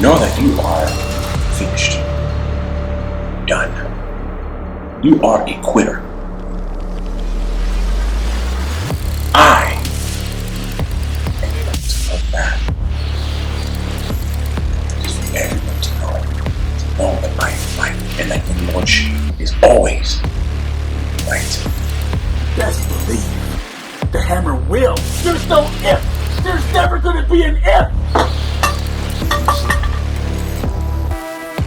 know that you are finished. Done. You are a quitter. I am going to know that. Just for everyone to know that I am right and that your lordship is always right. Best believe the hammer will. There's no if. There's never going to be an if.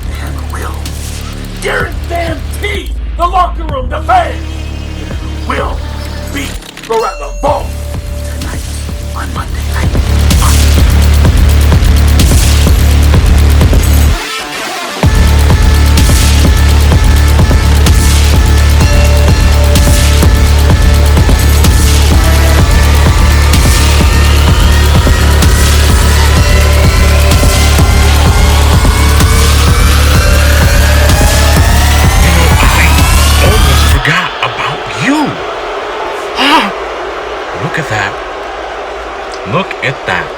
The hammer will. Guarantee the locker room, the fans will beat Baret Lavoe tonight on Monday night. Look at that.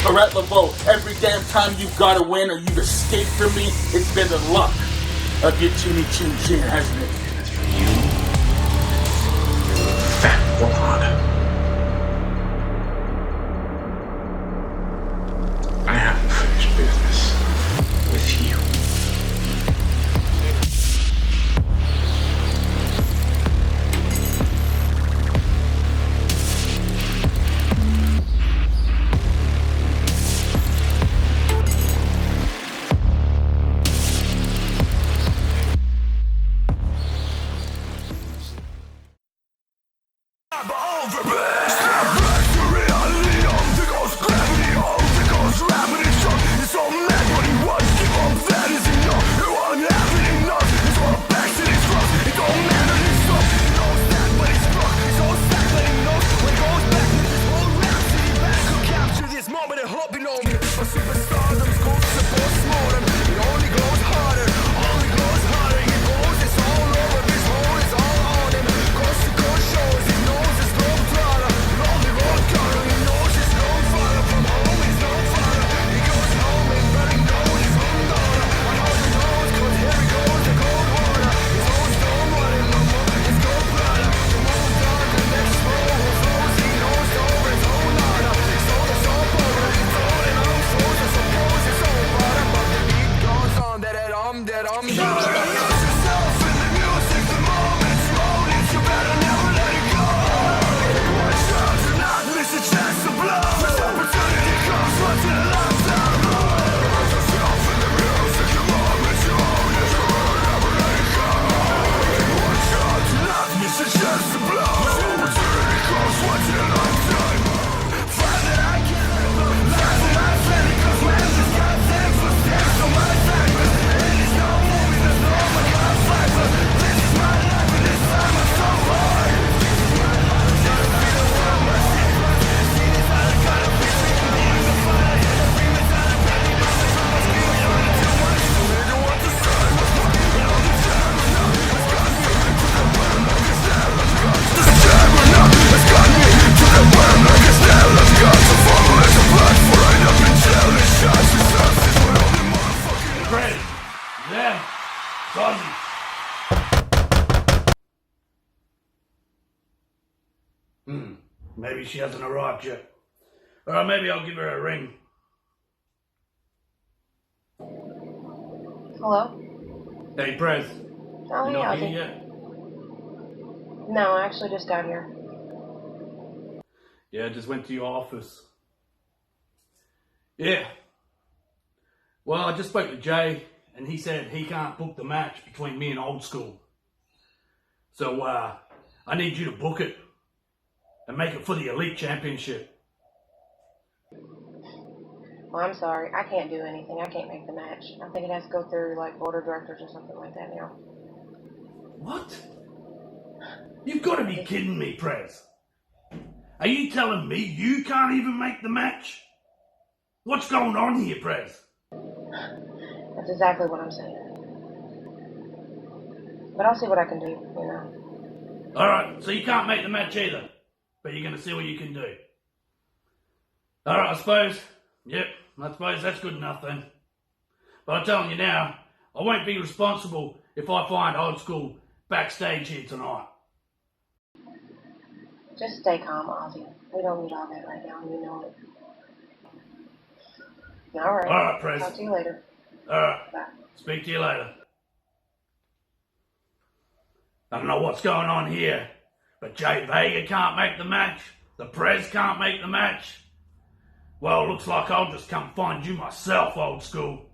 Baret Lavoe, every damn time you've got to win or you've escaped from me, it's been the luck of your chinny chin chin, hasn't it? That's for you, fat wad. I have unfinished business with you. Maybe she hasn't arrived yet. Or maybe I'll give her a ring. Hello? Hey, Prez. Oh, You yeah, not okay. here yet? No, I actually just got here. Yeah, I just went to your office. Yeah. Well, I just spoke to Jay, and he said he can't book the match between me and Old School. So, I need you to book it and make it for the Elite Championship. Well, I'm sorry. I can't do anything. I can't make the match. I think it has to go through, like, board of directors or something like that now. What? You've got to be kidding me, Prez. Are you telling me you can't even make the match? What's going on here, Prez? That's exactly what I'm saying. But I'll see what I can do, you know. Alright, so you can't make the match either, but you're going to see what you can do. Alright, I suppose that's good enough then. But I'm telling you now, I won't be responsible if I find Old School backstage here tonight. Just stay calm, Aussie. We don't need all that right now, and you know it. Alright. Alright, Prez. Talk to you later. Alright. Bye. Speak to you later. I don't know what's going on here, but Jay Vega can't make the match. The Prez can't make the match. Well, looks like I'll just come find you myself, Old School.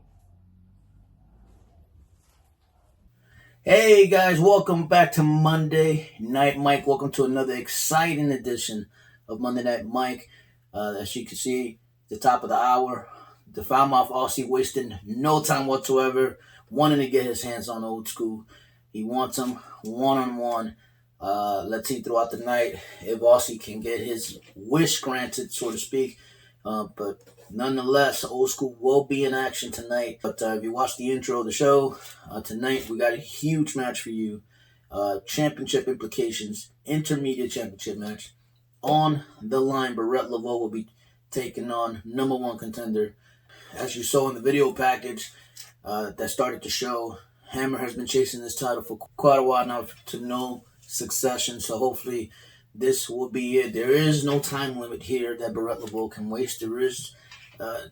Hey guys, welcome back to Monday Night Mike. Welcome to another exciting edition of Monday Night Mike. As you can see, the top of the hour, the Mouth Aussie wasting no time whatsoever, wanting to get his hands on Old School. He wants him one-on-one. Let's see throughout the night if Aussie can get his wish granted, so to speak. But nonetheless, Old School will be in action tonight. But if you watch the intro of the show, tonight we got a huge match for you. Championship implications, InterMedia Championship match. On the line, Baret Lavoe will be taking on number one contender. As you saw in the video package that started the show, Hammer has been chasing this title for quite a while now to no succession. So hopefully this will be it. There is no time limit here that Baret Lavoe can waste. There is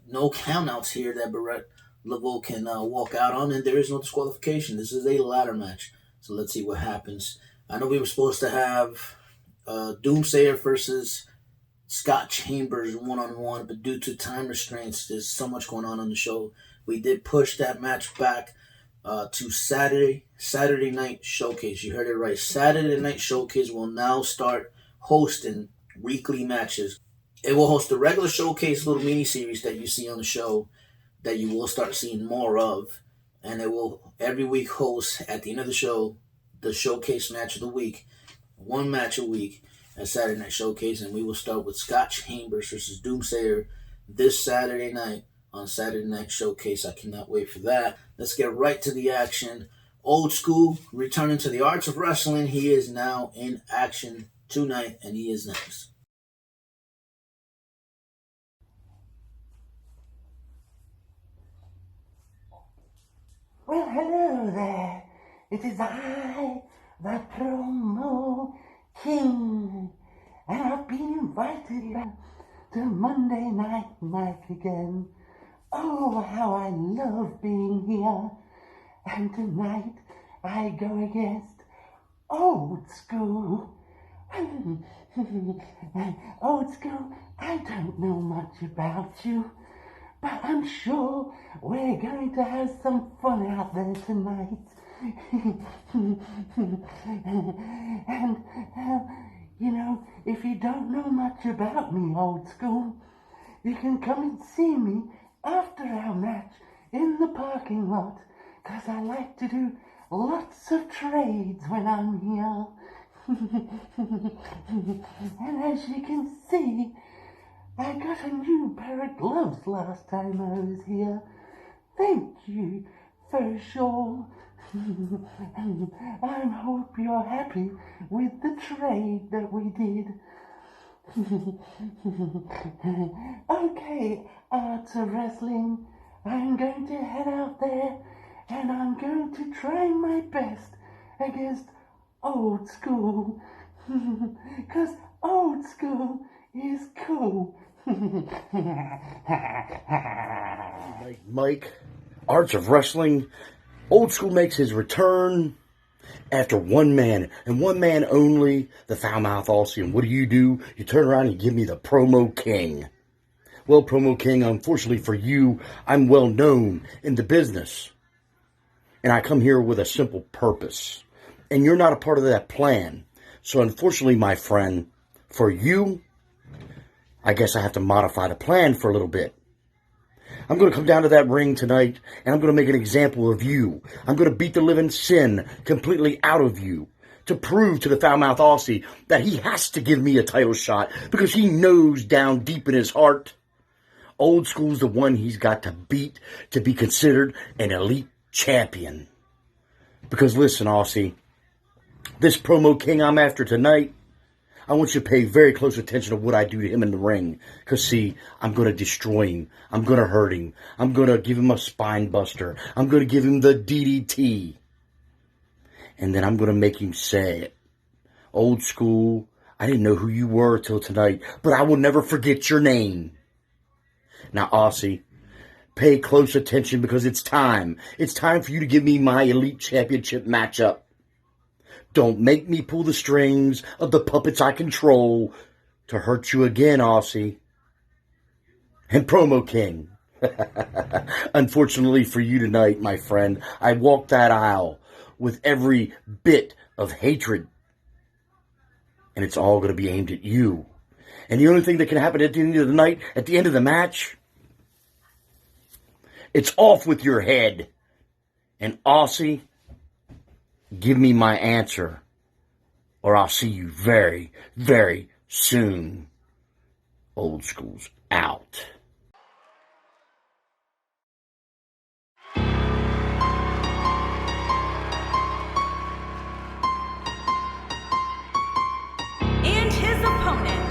no countouts here that Baret Lavoe can walk out on, and there is no disqualification. This is a ladder match, so let's see what happens. I know we were supposed to have Doomsayer versus Scott Chambers one-on-one, but due to time restraints, there's so much going on the show. We did push that match back to Saturday Night Showcase. You heard it right. Saturday Night Showcase will now start hosting weekly matches. It will host the regular Showcase little mini-series that you see on the show that you will start seeing more of. And it will every week host, at the end of the show, the Showcase match of the week. One match a week at Saturday Night Showcase. And we will start with Scott Chambers versus Doomsayer this Saturday night on Saturday Night Showcase. I cannot wait for that. Let's get right to the action. Old School returning to the arts of wrestling. He is now in action tonight, and he is next. Well, hello there. It is I, the Promo King, and I've been invited to Monday Night Mike again. Oh, how I love being here. And tonight I go against Old School. Old School, I don't know much about you, but I'm sure we're going to have some fun out there tonight. And, you know, if you don't know much about me, Old School, you can come and see me after our match in the parking lot, because I like to do lots of trades when I'm here. And as you can see, I got a new pair of gloves last time I was here. Thank you, for sure. I hope you're happy with the trade that we did. Okay, Arts of Wrestling, I'm going to head out there and I'm going to try my best against Old School. Because Old School is cool. Mike, Arts of Wrestling, Old School makes his return after one man, and one man only, the Mouth Aussie. And what do? You turn around and give me the Promo King. Well, Promo King, unfortunately for you, I'm well known in the business. And I come here with a simple purpose. And you're not a part of that plan. So unfortunately, my friend, for you, I guess I have to modify the plan for a little bit. I'm going to come down to that ring tonight, and I'm going to make an example of you. I'm going to beat the living sin completely out of you to prove to the foul-mouthed Aussie that he has to give me a title shot because he knows down deep in his heart Old School's the one he's got to beat to be considered an elite champion. Because listen, Aussie, this promo king I'm after tonight, I want you to pay very close attention to what I do to him in the ring. Because, see, I'm going to destroy him. I'm going to hurt him. I'm going to give him a spine buster. I'm going to give him the DDT. And then I'm going to make him say it. Old School, I didn't know who you were till tonight, but I will never forget your name. Now, Aussie, pay close attention because it's time. It's time for you to give me my Elite Championship matchup. Don't make me pull the strings of the puppets I control to hurt you again, Aussie. And Promo King. Unfortunately for you tonight, my friend, I walked that aisle with every bit of hatred. And it's all going to be aimed at you. And the only thing that can happen at the end of the night, at the end of the match, it's off with your head. And Aussie, give me my answer, or I'll see you very, very soon. Old School's out. And his opponent,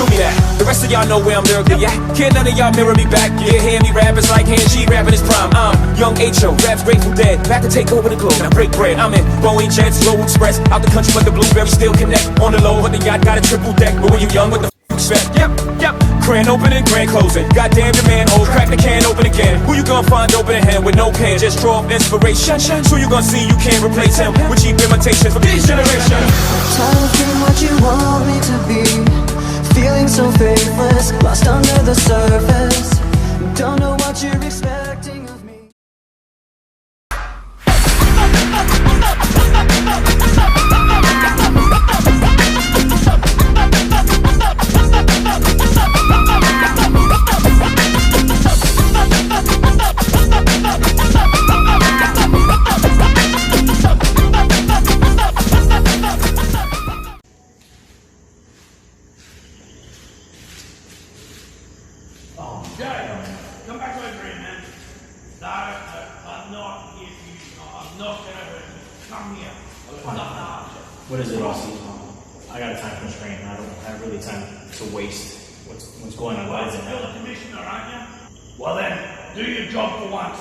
Do me that. The rest of y'all know where I'm lyrically at. Can't none of y'all mirror me back. Yeah, hear me rap, it's like hand G rapping his prime. I'm young H.O., raps Grateful Dead. Back to take over the globe, now break bread. I'm in Boeing Jets, Low Express. Out the country, but the blueberries still connect. On the low, but the yacht got a triple deck. But when you young, what the f*** expect? Yep. Grand opening, grand closing. Goddamn your man, old crack the can open again. Who you gonna find open a hand with no pen? Just draw up inspiration. Who you gonna see you can't replace him with cheap imitations from these generations? Tired of being what you want me to be. Feeling so faithless, lost under the surface. Don't know what you're expecting of me. Come back over here, man. No, I'm not here for you. I'm not going to hurt you. Come here. What is it, Aussie? I got a time constraint. I don't have really time to waste. What's going on? Well, you're the commissioner, aren't you? Well then, do your job for once,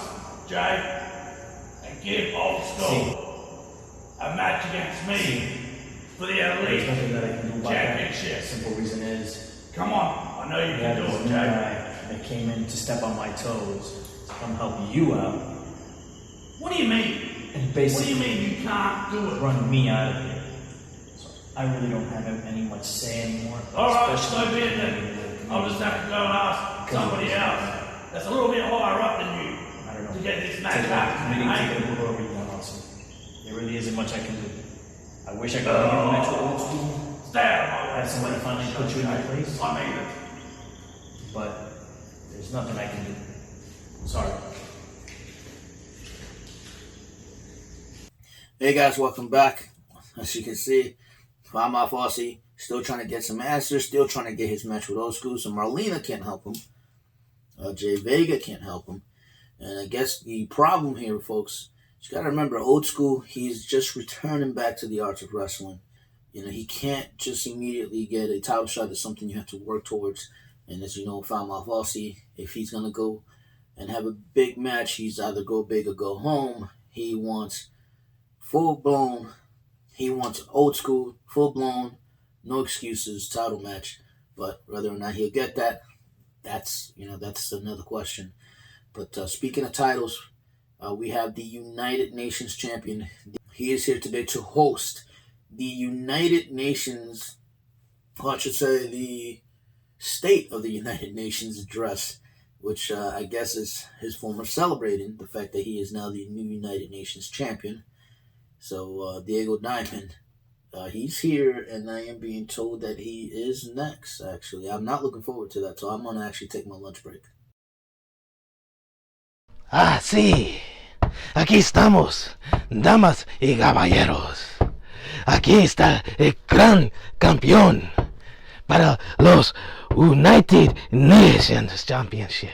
Jay. And give Old School a match against me for the Elite Championship. The simple reason is, come on, I know you can do it, Jay. That came in to step on my toes to come help you out. What do you mean? And basically, what do you mean you can't do it? Run me out of here. So I really don't have any much say anymore. Alright, so be it then. I'll just have to go and ask somebody else that's a little bit higher up than you. I don't know. To get this match happening. Take it over you want, Aussie. There really isn't much I can do. I wish I could have a match with Old School. Stay out of my way. Have somebody finally put you in your place. I mean it. But there's nothing I can do. Sorry. Hey guys, welcome back. As you can see, Mouth Aussie still trying to get some answers, still trying to get his match with Old School. So Marlena can't help him. Jay Vega can't help him. And I guess the problem here, folks, you got to remember, Old School, he's just returning back to the art of wrestling. You know, he can't just immediately get a title shot. It's something you have to work towards. And as you know, Mouth Aussie, if he's going to go and have a big match, he's either go big or go home. He wants full-blown, he wants Old School, full-blown, no excuses, title match. But whether or not he'll get that, that's another question. But speaking of titles, we have the United Nations Champion. He is here today to host the United Nations, or I should say the State of the United Nations address, which I guess is his form of celebrating the fact that he is now the new United Nations Champion. So Diego Diamond, he's here, and I am being told that he is next, actually. I'm not looking forward to that, so I'm going to actually take my lunch break. Ah, sí. Aquí estamos, damas y caballeros. Aquí está el gran campeón para los United Nations Championship.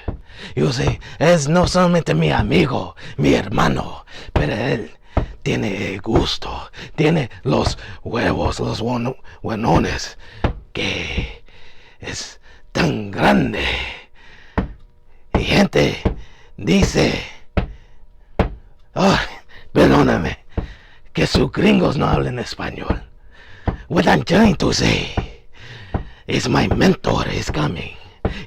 Yo sé, es no solamente mi amigo, mi hermano, pero él tiene el gusto, tiene los huevos, los buenones, que es tan grande. Y gente dice, oh, perdóname, que sus gringos no hablan español. What I'm trying to say is my mentor is coming.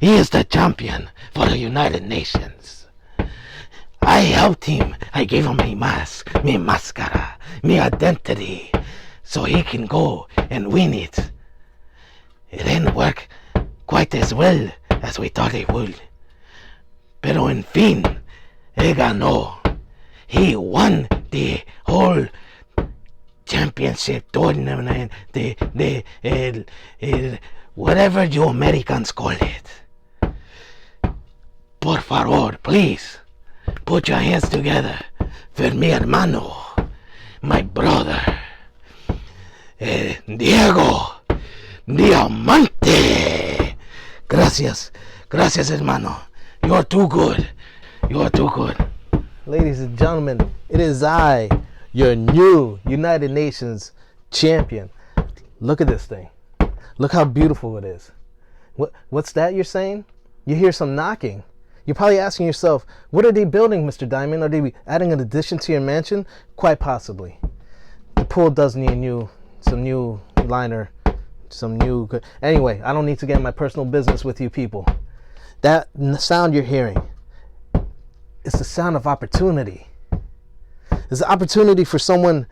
He is the champion for the United Nations. I helped him. I gave him a mask, mi máscara, mi identity, so he can go and win it. It didn't work quite as well as we thought it would. Pero en fin, él ganó. He won the whole championship tournament, whatever you Americans call it. Por favor, please, put your hands together for mi hermano, my brother, Diego Diamante. Gracias, hermano. You're too good. Ladies and gentlemen, it is I, your new United Nations champion. Look at this thing. Look how beautiful it is. What's that you're saying? You hear some knocking. You're probably asking yourself, what are they building, Mr. Diamond? Are they adding an addition to your mansion? Quite possibly. The pool does need some new liner, Anyway, I don't need to get in my personal business with you people. That sound you're hearing, it's the sound of opportunity. It's an opportunity for someone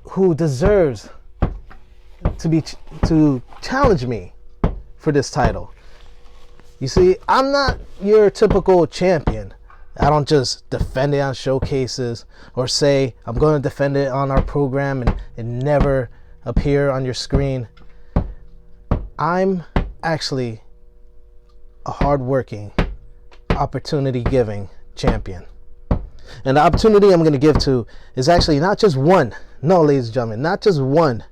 who deserves to challenge me for this title. You see, I'm not your typical champion. I don't just defend it on showcases or say I'm going to defend it on our program and never appear on your screen. I'm actually a hard-working, opportunity-giving champion. And the opportunity I'm going to give to is actually not just one. No, ladies and gentlemen, not just one.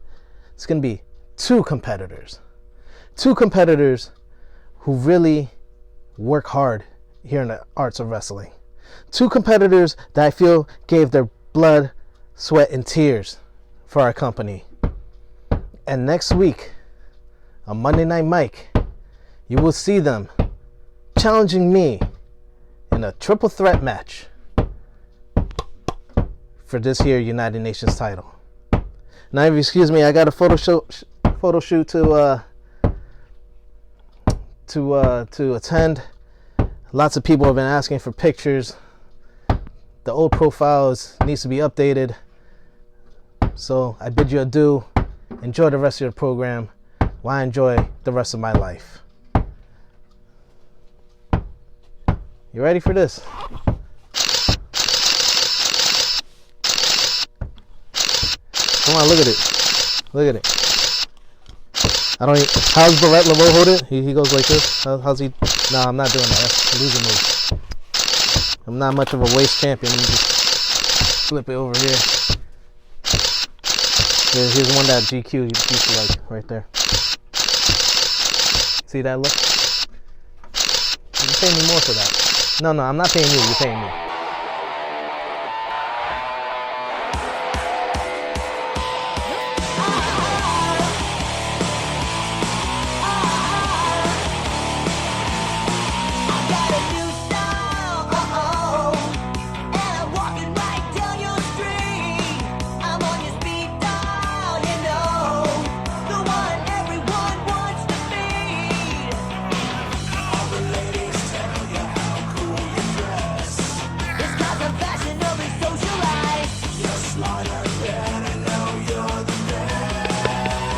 It's going to be two competitors. Two competitors who really work hard here in the arts of wrestling. Two competitors that I feel gave their blood, sweat, and tears for our company. And next week, on Monday Night Mike, you will see them challenging me in a triple threat match for this here United Nations title. Now, if you excuse me, I got a photo shoot to attend. Lots of people have been asking for pictures. The old profiles needs to be updated. So I bid you adieu. Enjoy the rest of your program while I enjoy the rest of my life. You ready for this? Come on, look at it. Look at it. How's Baret Lavoe hold it? He goes like this. How's he? No, I'm not doing that. That's losing moves. I'm not much of a waist champion. Let me just flip it over here. Here's one that GQ used to like right there. See that look? You're paying me more for that. No, I'm not paying you. You're paying me.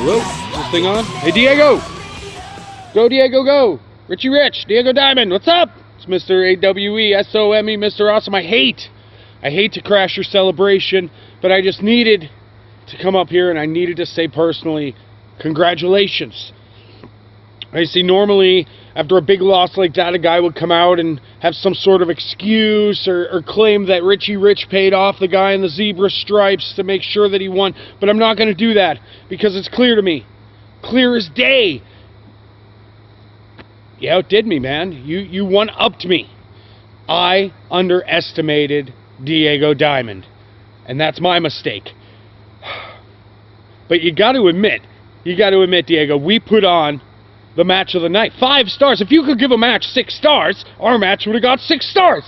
Hello? Is this thing on? Hey, Diego! Go, Diego, go! Richie Rich, Diego Diamond, what's up? It's Mr. AWE, Mr. Awesome. I hate to crash your celebration, but I just needed to come up here and I needed to say personally, congratulations. I see normally after a big loss like that, a guy would come out and have some sort of excuse or claim that Richie Rich paid off the guy in the zebra stripes to make sure that he won. But I'm not going to do that because it's clear to me. Clear as day. You outdid me, man. You one-upped me. I underestimated Diego Diamond. And that's my mistake. But you got to admit, Diego, we put on the match of the night. 5 stars. If you could give a match 6 stars, our match would have got 6 stars.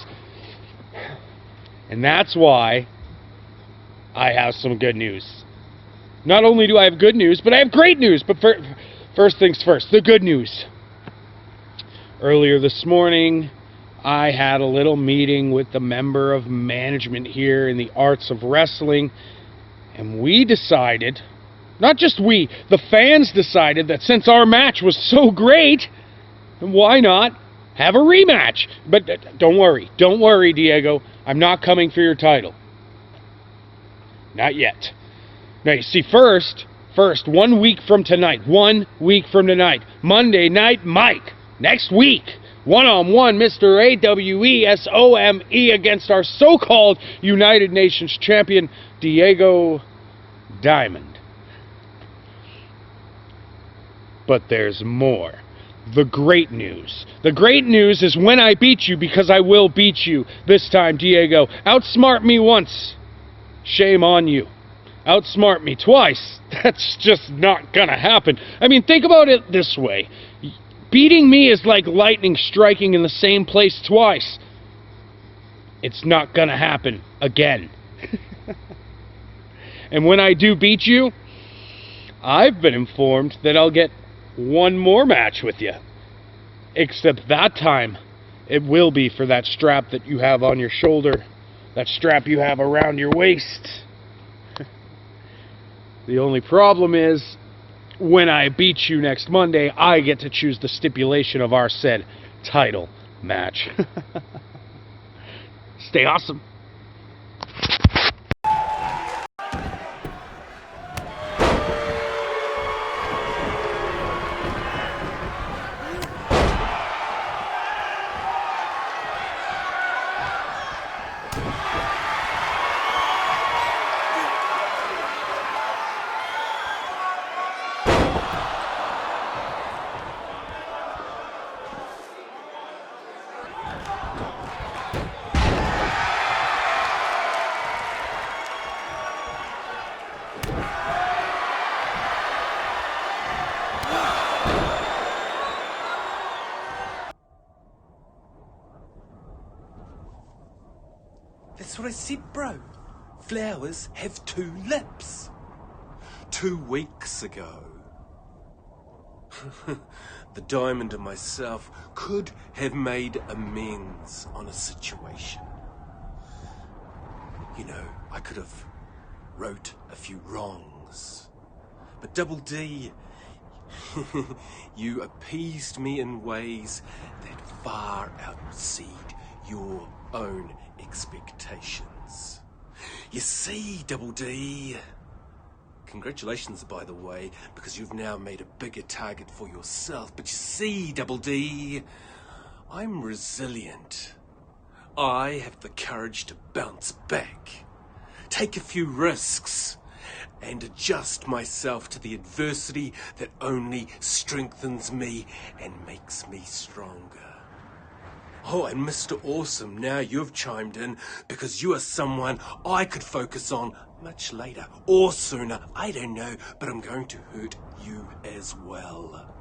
And that's why I have some good news. Not only do I have good news, but I have great news. But first things first, the good news. Earlier this morning, I had a little meeting with the member of management here in the Arts of Wrestling, and we decided, not just we, the fans decided that since our match was so great, why not have a rematch? But don't worry, Diego, I'm not coming for your title. Not yet. Now you see, first, 1 week from tonight, Monday Night Mike, next week, one-on-one, Mr. AWESOME against our so-called United Nations champion, Diego Diamond. But there's more. The great news. The great news is when I beat you, because I will beat you this time, Diego. Outsmart me once. Shame on you. outsmart me twice. That's just not gonna happen. I mean, think about it this way. Beating me is like lightning striking in the same place twice. It's not gonna happen again. And when I do beat you, I've been informed that I'll get one more match with you. Except that time, it will be for that strap that you have on your shoulder. That strap you have around your waist. The only problem is, when I beat you next Monday, I get to choose the stipulation of our said title match. Stay awesome. That's what I said, bro. Flowers have two lips. 2 weeks ago, the diamond and myself could have made amends on a situation. You know, I could have wrote a few wrongs. But Double D, you appeased me in ways that far exceed your own expectations. You see, Double D, congratulations, by the way, because you've now made a bigger target for yourself. But you see, Double D, I'm resilient. I have the courage to bounce back, take a few risks, and adjust myself to the adversity that only strengthens me and makes me stronger. Oh, and Mr. Awesome, now you've chimed in because you are someone I could focus on much later or sooner. I don't know, but I'm going to hurt you as well.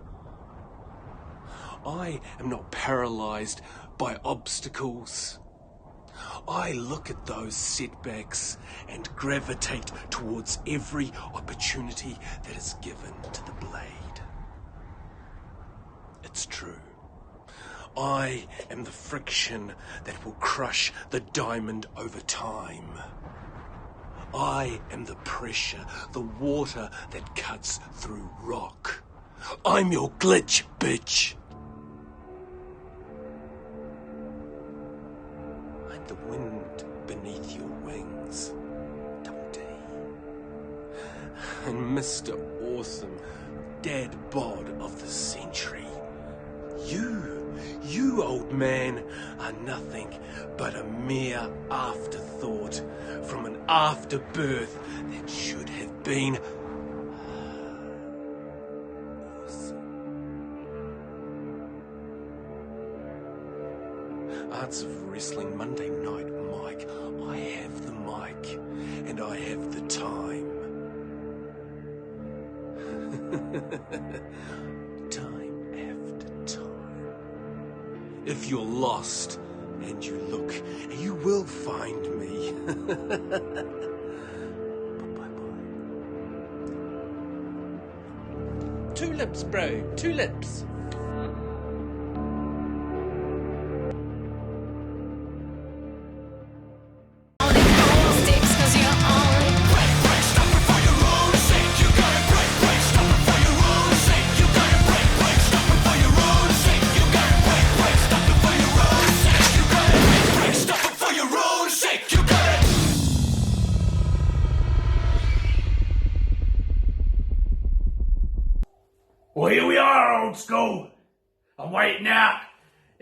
I am not paralyzed by obstacles. I look at those setbacks and gravitate towards every opportunity that is given to the blade. It's true. I am the friction that will crush the diamond over time. I am the pressure, the water that cuts through rock. I'm your glitch, bitch. I'm the wind beneath your wings, Double D. And Mr. Awesome, dad bod of the century. You, old man, are nothing but a mere afterthought from an afterbirth that should have been awesome. Arts of Wrestling Monday Night Mike. I have the mic and I have the time. Time after time. If you're lost and you look, you will find me. Bye-bye. Tulips, bro. Tulips. Well, here we are, old school. I'm waiting out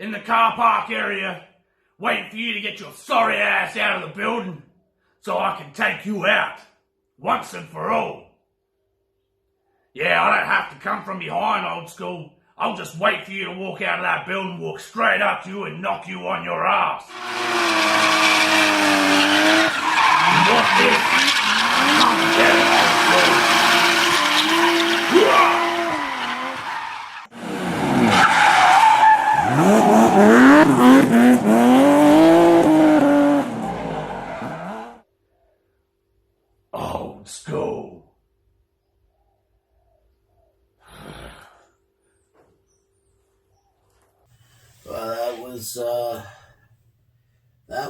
in the car park area, waiting for you to get your sorry ass out of the building so I can take you out once and for all. Yeah, I don't have to come from behind, old school. I'll just wait for you to walk out of that building, walk straight up to you and knock you on your ass. You want this? Come get it.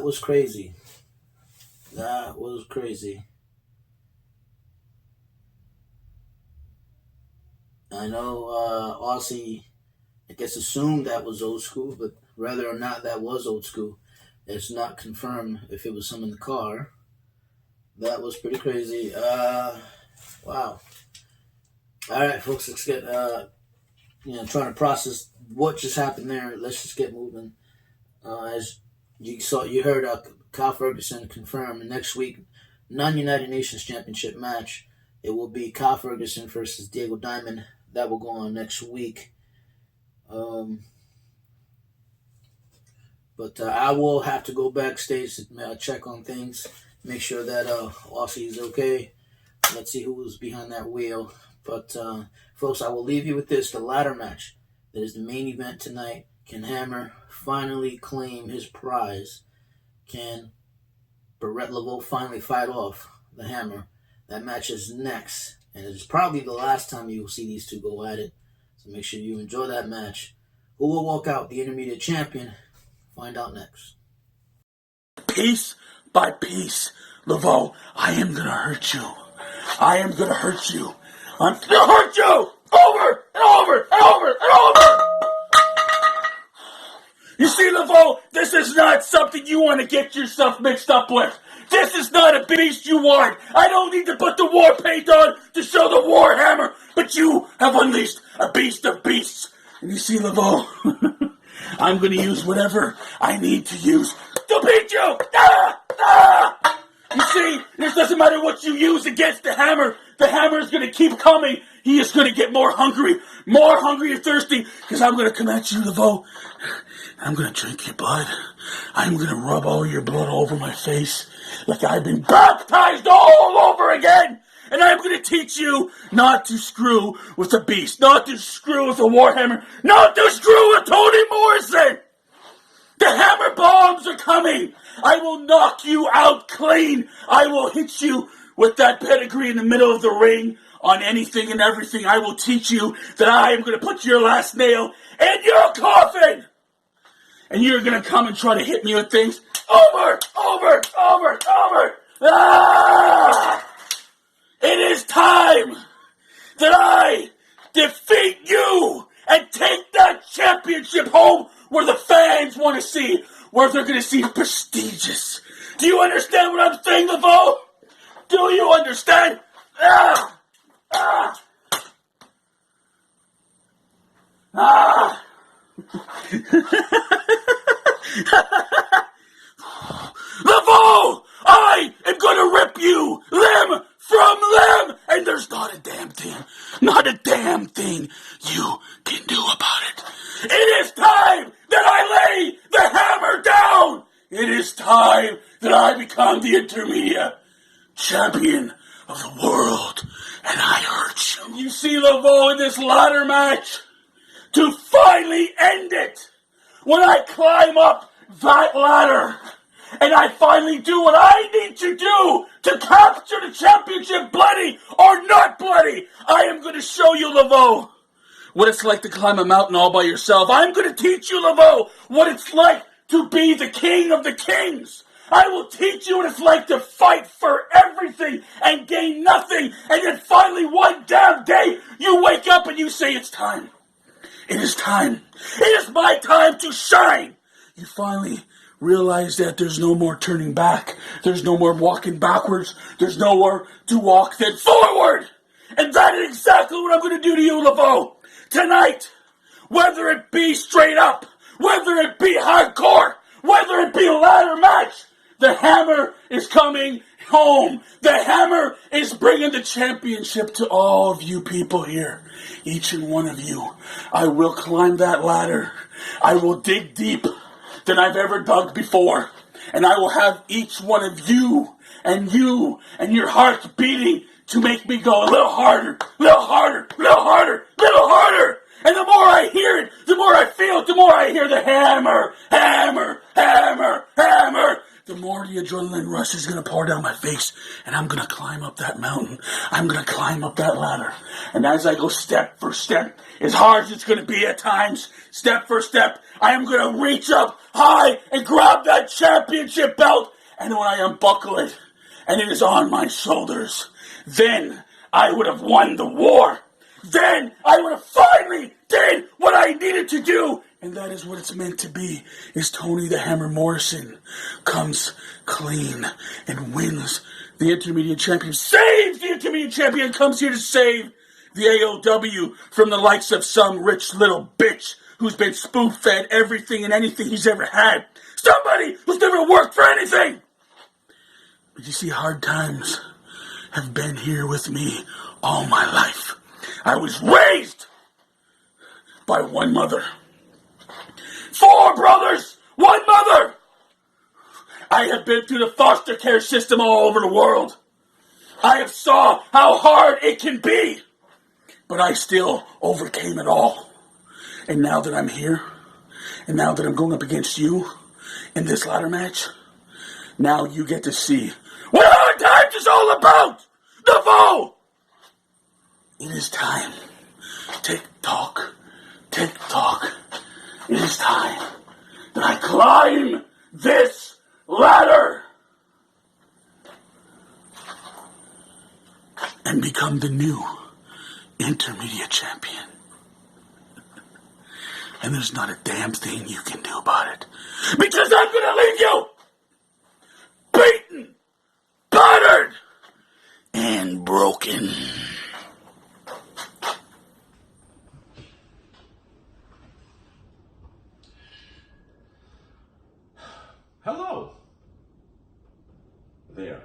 was crazy. That was crazy. I know Aussie, I guess, assumed that was old school, but whether or not that was old school, it's not confirmed if it was him in the car. That was pretty crazy. Wow. All right, folks, let's get, trying to process what just happened there. Let's just get moving. As you heard Kyle Ferguson confirm next week, non-United Nations Championship match. It will be Kyle Ferguson versus Diego Diamond. That will go on next week. But I will have to go backstage to check on things, make sure that Aussie is okay. Let's see who's behind that wheel. But, folks, I will leave you with this. The ladder match that is the main event tonight. Can Hammer finally claim his prize? Can Baret Lavoe finally fight off the Hammer? That match is next. And it's probably the last time you will see these two go at it. So make sure you enjoy that match. Who will walk out the InterMedia Champion? Find out next. Piece by piece, Lavoe, I am going to hurt you. I am going to hurt you. I'm going to hurt you over and over and over and over. You see, Lavoe, this is not something you want to get yourself mixed up with. This is not a beast you want. I don't need to put the war paint on to show the war hammer, but you have unleashed a beast of beasts. And you see, Lavoe, I'm going to use whatever I need to use to beat you. You see, this doesn't matter what you use against the hammer. The hammer is going to keep coming. He is going to get more hungry and thirsty, because I'm going to come at you, Lavoe. I'm going to drink your blood. I'm going to rub all your blood over my face like I've been baptized all over again. And I'm going to teach you not to screw with the beast, not to screw with the warhammer, not to screw with Toni Morrison. The hammer bombs are coming. I will knock you out clean. I will hit you with that pedigree in the middle of the ring on anything and everything. I will teach you that I am going to put your last nail in your coffin. And you're going to come and try to hit me with things over. It is time that I defeat you and take that championship home where the fans want to see, where they're going to see prestigious. Do you understand what I'm saying, Lavoe? Do you understand? Lavoe! I am going to rip you limb from limb, and there's not a damn thing you can do about it. It is time that I lay the hammer down. It is time that I become the InterMedia Champion of the world, and I hurt you. You see, Lavoe, in this ladder match, to finally end it, when I climb up that ladder, and I finally do what I need to do to capture the championship, bloody or not bloody, I am going to show you, Lavoe, what it's like to climb a mountain all by yourself. I'm going to teach you, Lavoe, what it's like to be the king of the kings. I will teach you what it's like to fight for everything and gain nothing, and then finally one damn day you wake up and you say, it's time. It is time. It is my time to shine. You finally realize that there's no more turning back. There's no more walking backwards. There's nowhere to walk then forward. And that is exactly what I'm going to do to you, Lavoe. Tonight, whether it be straight up, whether it be hardcore, whether it be a ladder match, the hammer is coming home. The hammer is bringing the championship to all of you people here. Each and one of you. I will climb that ladder. I will dig deep than I've ever dug before. And I will have each one of you and your hearts beating to make me go a little harder, little harder, little harder, little harder. And the more I hear it, the more I feel it, the more I hear the hammer, hammer, hammer, hammer, the more the adrenaline rust is going to pour down my face, and I'm going to climb up that mountain. I'm going to climb up that ladder. And as I go step for step, as hard as it's going to be at times, step for step, I am going to reach up high and grab that championship belt. And when I unbuckle it, and it is on my shoulders, then I would have won the war. Then I would have finally did what I needed to do. And that is what it's meant to be, is Tony the Hammer Morrison comes clean and wins the InterMedia Champion, saves the InterMedia Champion, comes here to save the AOW from the likes of some rich little bitch who's been spoon-fed everything and anything he's ever had. Somebody who's never worked for anything. But you see, hard times have been here with me all my life. I was raised by one mother. 4 brothers, 1 mother. I have been through the foster care system all over the world. I have saw how hard it can be, but I still overcame it all. And now that I'm here, and now that I'm going up against you in this ladder match, now you get to see what hard times is all about. Lavoe! It is time. Tick tock, tick tock. It is time that I climb this ladder and become the new InterMedia Champion. And there's not a damn thing you can do about it, because I'm going to leave you beaten, battered, and broken. Hello. There.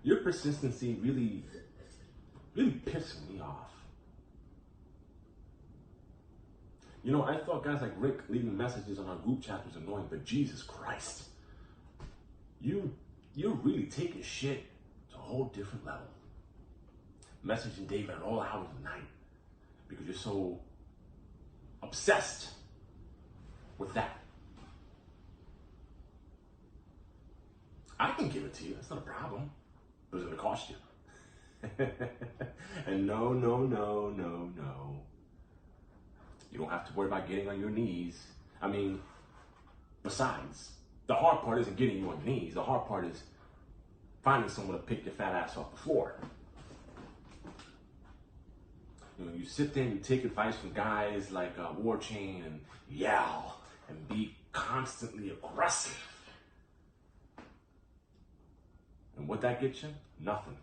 Your persistency really pissed me off. You know, I thought guys like Rick leaving messages on our group chat was annoying, but Jesus Christ. You're really taking shit to a whole different level. Messaging David at all hours of the night because you're so obsessed with that. I can give it to you. That's not a problem. But it's going to cost you. And no. You don't have to worry about getting on your knees. I mean, besides, the hard part isn't getting you on your knees. The hard part is finding someone to pick your fat ass off the floor. You know, you sit there and you take advice from guys like War Chain and yell and be constantly aggressive. And what that gets you? Nothing.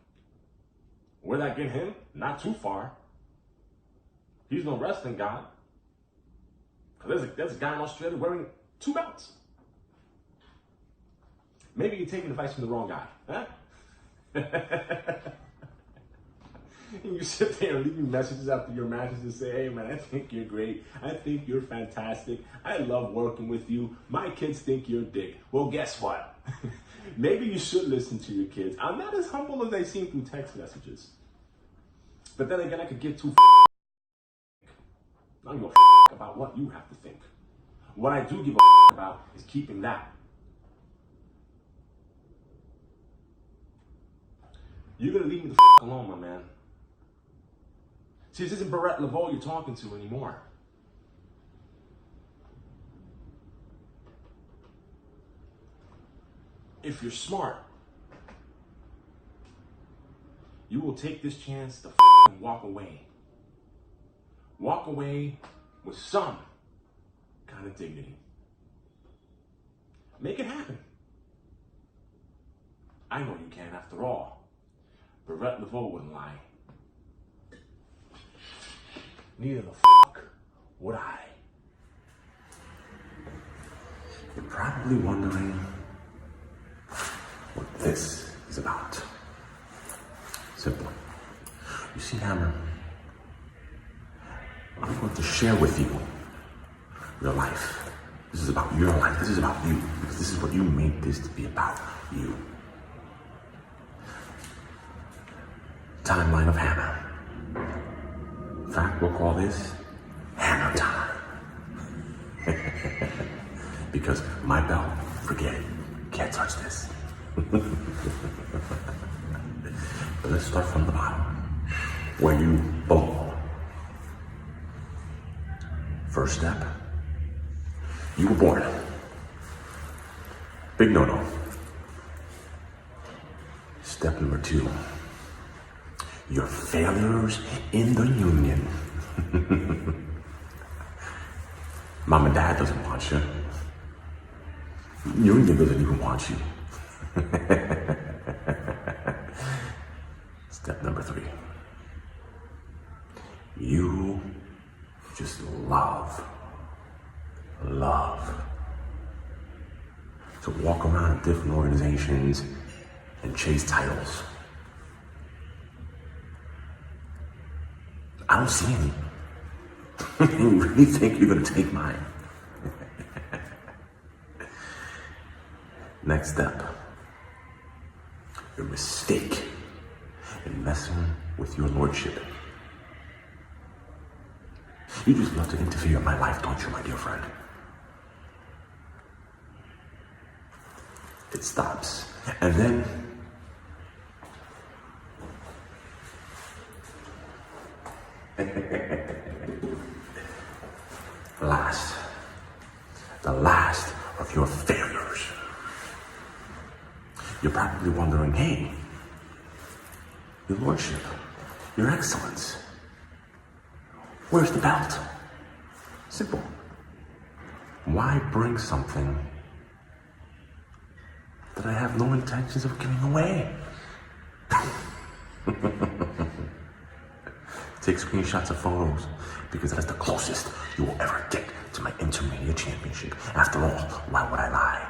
Where that get him? Not too far. He's no wrestling god. Because there's a guy in Australia wearing 2 belts. Maybe you're taking advice from the wrong guy, huh? And you sit there and leave me messages after your matches and say, hey man, I think you're great. I think you're fantastic. I love working with you. My kids think you're a dick. Well, guess what? Maybe you should listen to your kids. I'm not as humble as I seem through text messages. But then again, I could get too I don't give a about what you have to think. What I do give a about is keeping that. You're gonna leave me the alone, my man. See, this isn't Baret Lavoe you're talking to anymore. If you're smart, you will take this chance to walk away. Walk away with some kind of dignity. Make it happen. I know you can, after all. Baret Lavoe wouldn't lie. Neither the would I. You're probably wondering what this is about. Simple. You see, Hammer, I'm going to share with you your life. This is about your life. This is about you. Because this is what you made this to be about. You. Timeline of Hammer. In fact, we'll call this Hammer Hammer time. Because my belt, forget it. Can't touch this. But let's start from the bottom. Where you belong. First step. You were born. Big no-no. Step number 2. Your failures in the union. Mom and Dad doesn't want you. Union doesn't even want you. Step number 3. You just love to walk around different organizations and chase titles. I don't see any. You really think you're gonna take mine? Next step. Your mistake in messing with your lordship. You just love to interfere in my life, don't you, my dear friend? It stops. And then the last of your failures. You're probably wondering, hey, your lordship, your excellence, where's the belt? Simple. Why bring something that I have no intentions of giving away? Take screenshots of photos, because that's the closest you will ever get to my InterMedia Championship. After all, why would I lie?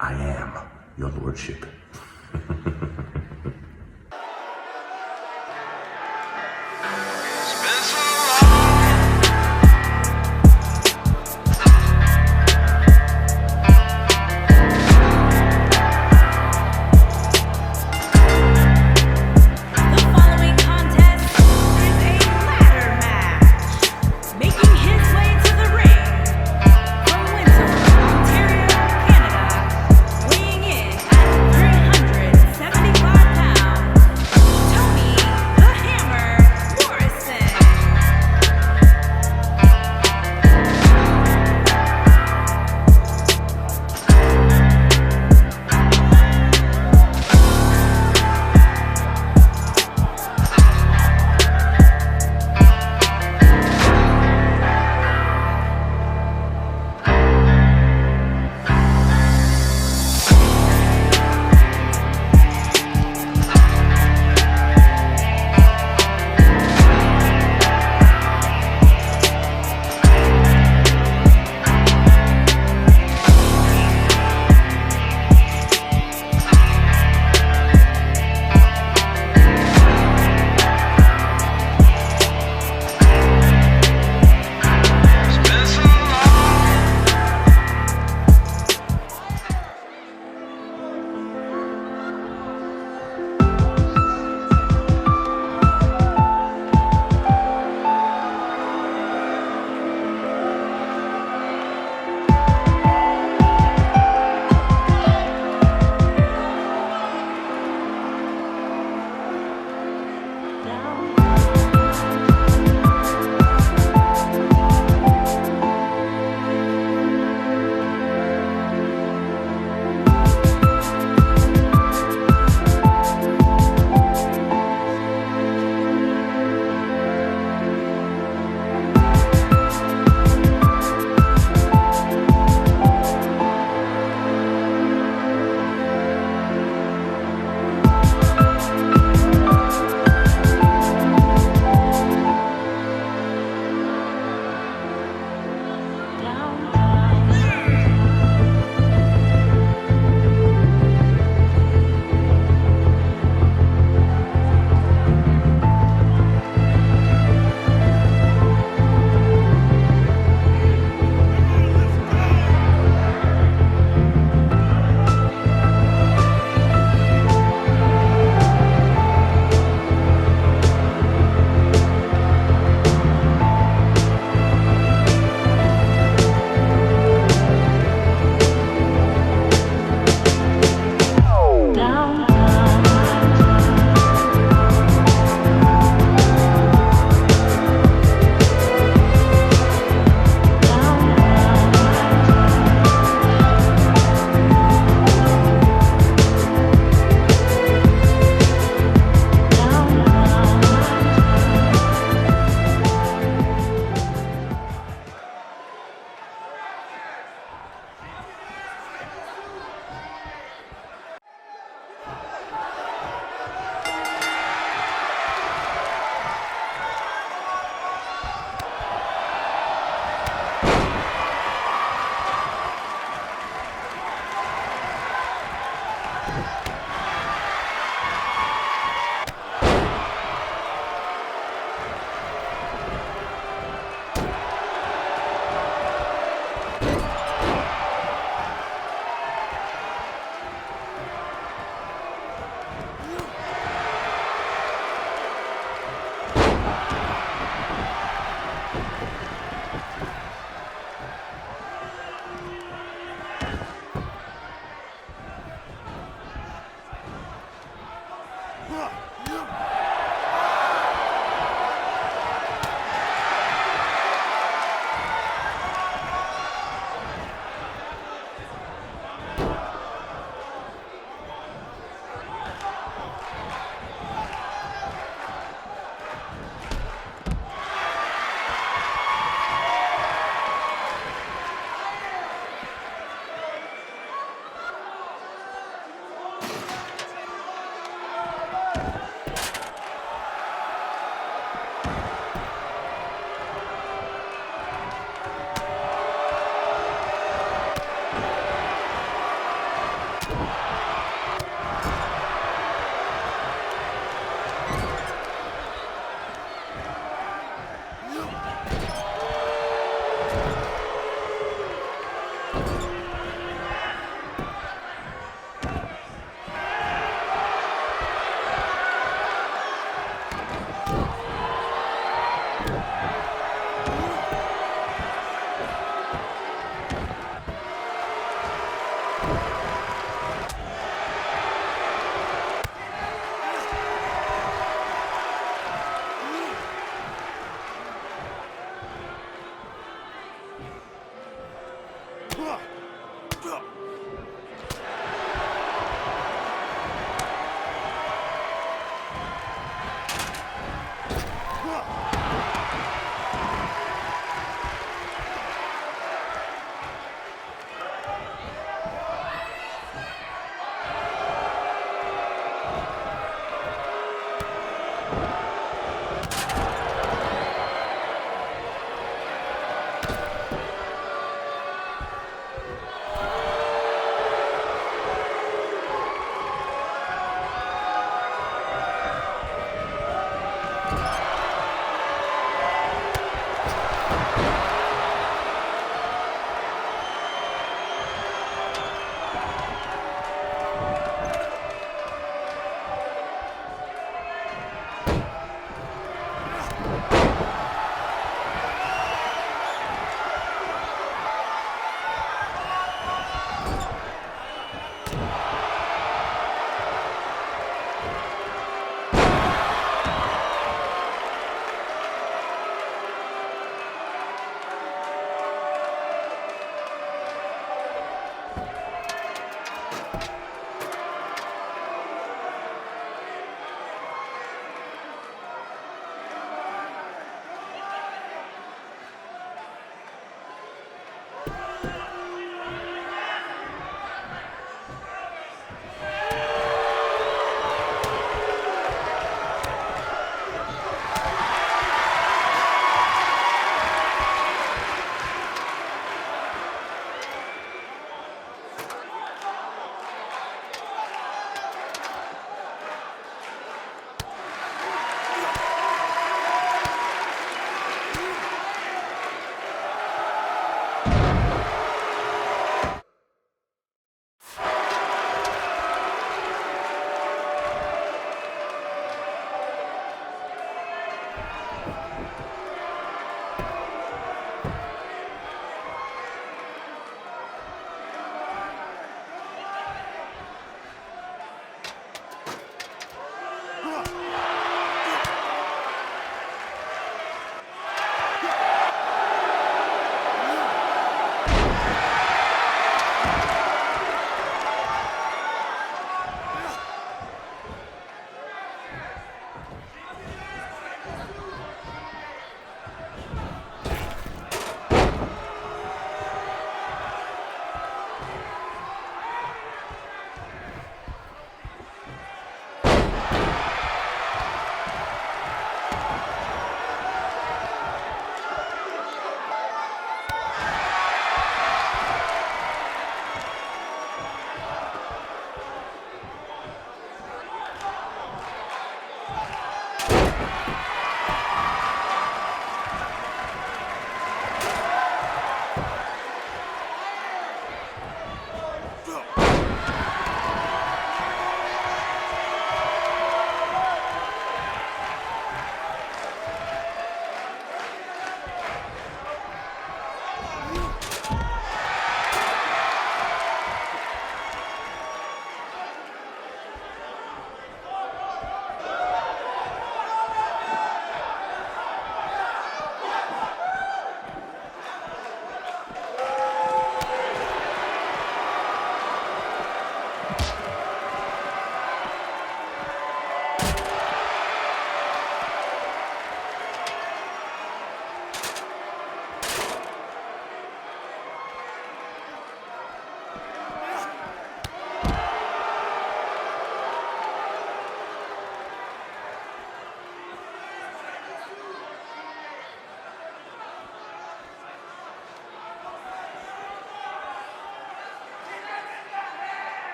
I am your lordship. Ontario, Canada, weighing in at 375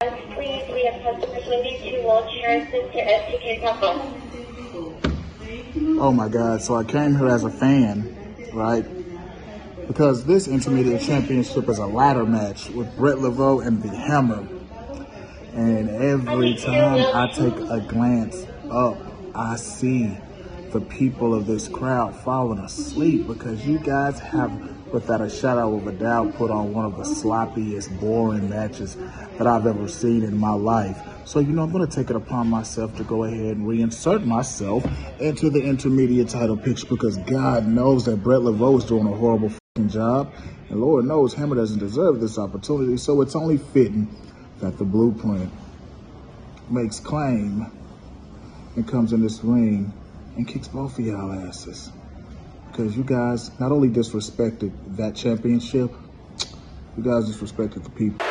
Please, we have customers waiting to wheelchairs to kick off. Oh my God, so I came here as a fan, right? Because this InterMedia Championship is a ladder match with Baret Lavoe and the Hammer. And every time I take a glance up, I see the people of this crowd falling asleep because you guys have, without a shadow of a doubt, put on one of the sloppiest, boring matches that I've ever seen in my life. So, you know, I'm going to take it upon myself to go ahead and reinsert myself into the InterMedia title picture because God knows that Baret Lavoe is doing a horrible fucking job. And Lord knows Hammer doesn't deserve this opportunity. So it's only fitting that the Blueprint makes claim and comes in this ring and kicks both of y'all asses. Because you guys not only disrespected that championship, you guys disrespected the people.